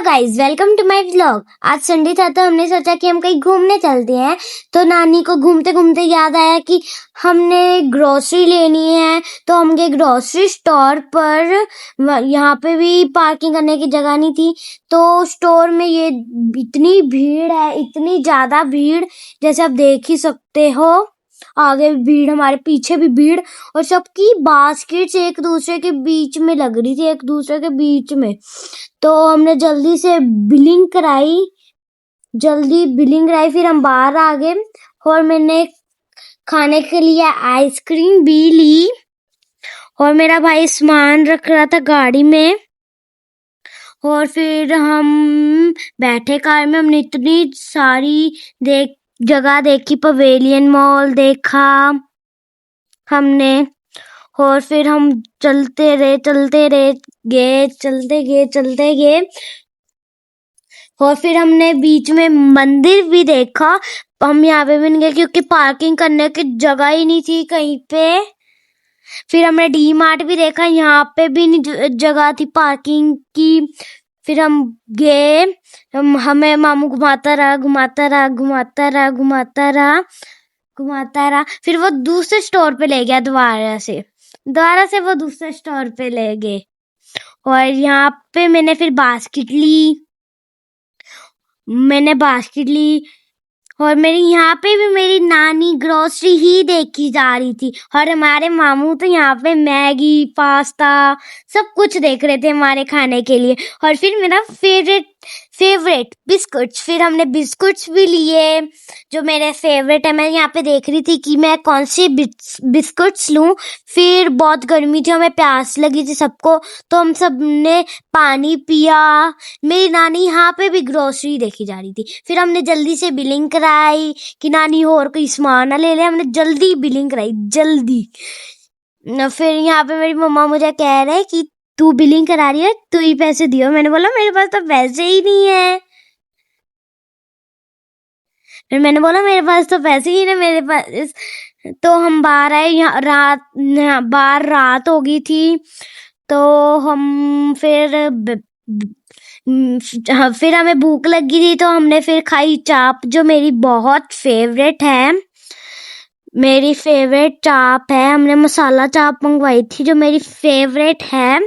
Guys, welcome to my vlog. आज Sunday था तो हमने सोचा कि हम कहीं घूमने चलते हैं। तो नानी को घूमते घूमते याद आया कि हमने ग्रोसरी लेनी है। तो हम गए ग्रोसरी स्टोर पर। यहाँ पे भी पार्किंग करने की जगह नहीं थी। तो स्टोर में ये इतनी भीड़ है, इतनी ज्यादा भीड़, जैसे आप देख ही सकते हो। आगे भी भीड़, हमारे पीछे भी भीड़, और सबकी बास्केट्स एक दूसरे के बीच में लग रही थी, एक दूसरे के बीच में। तो हमने जल्दी से बिलिंग कराई, फिर हम बाहर आ गए और मैंने खाने के लिए आइसक्रीम भी ली। और मेरा भाई सामान रख रहा था गाड़ी में। और फिर हम बैठे कार में, हमने इतनी सारी जगह देखी, पवेलियन मॉल देखा हमने। और फिर हम चलते गए। और फिर हमने बीच में मंदिर भी देखा। हम यहाँ पे भी नहीं गए क्योंकि पार्किंग करने की जगह ही नहीं थी कहीं पे। फिर हमने डी मार्ट भी देखा, यहाँ पे भी नहीं जगह थी पार्किंग की। फिर हम गए, हमें मामू घुमाता रहा। फिर वो दूसरे स्टोर पे ले गया, दोबारा से वो दूसरे स्टोर पे ले गए। और यहाँ पे मैंने फिर बास्केट ली। और यहाँ पे भी मेरी नानी ग्रोसरी ही देखी जा रही थी। और हमारे मामू तो यहाँ पे मैगी, पास्ता सब कुछ देख रहे थे हमारे खाने के लिए। और फिर मेरा फेवरेट बिस्कुट्स, फिर हमने बिस्कुट्स भी लिए जो मेरे फेवरेट है। मैं यहाँ पे देख रही थी कि मैं कौन सी बिस्कुट्स लूं। फिर बहुत गर्मी थी, हमें प्यास लगी थी सबको, तो हम सब ने पानी पिया। मेरी नानी यहाँ पे भी ग्रोसरी देखी जा रही थी। फिर हमने जल्दी से बिलिंग कराई कि नानी और कोई सामान ना ले ले। हमने जल्दी बिलिंग कराई, जल्दी। फिर यहाँ पे मेरी मम्मा मुझे कह रहे कि तू बिलिंग करा रही है, तू ही पैसे दियो। मैंने बोला मेरे पास तो पैसे ही नहीं है। फिर मैंने बोला मेरे पास तो पैसे ही नहीं, मेरे पास। तो हम बाहर आए, बाहर रात हो गई थी। तो हम फिर हमें भूख लगी थी, तो हमने फिर खाई चाप, जो मेरी बहुत फेवरेट है। मेरी फेवरेट चाप है। हमने मसाला चाप मंगवाई थी जो मेरी फेवरेट है।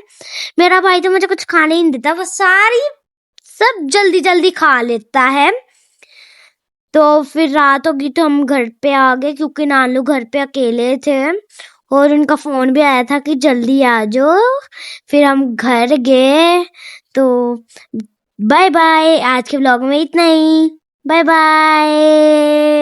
मेरा भाई तो मुझे कुछ खाने ही नहीं देता, वो सब जल्दी खा लेता है। तो फिर रात हो गई तो हम घर पे आ गए क्योंकि नानू घर पे अकेले थे। और उनका फोन भी आया था कि जल्दी आ जाओ। फिर हम घर गए। तो बाय बाय, आज के व्लॉग में इतना ही। Bye bye.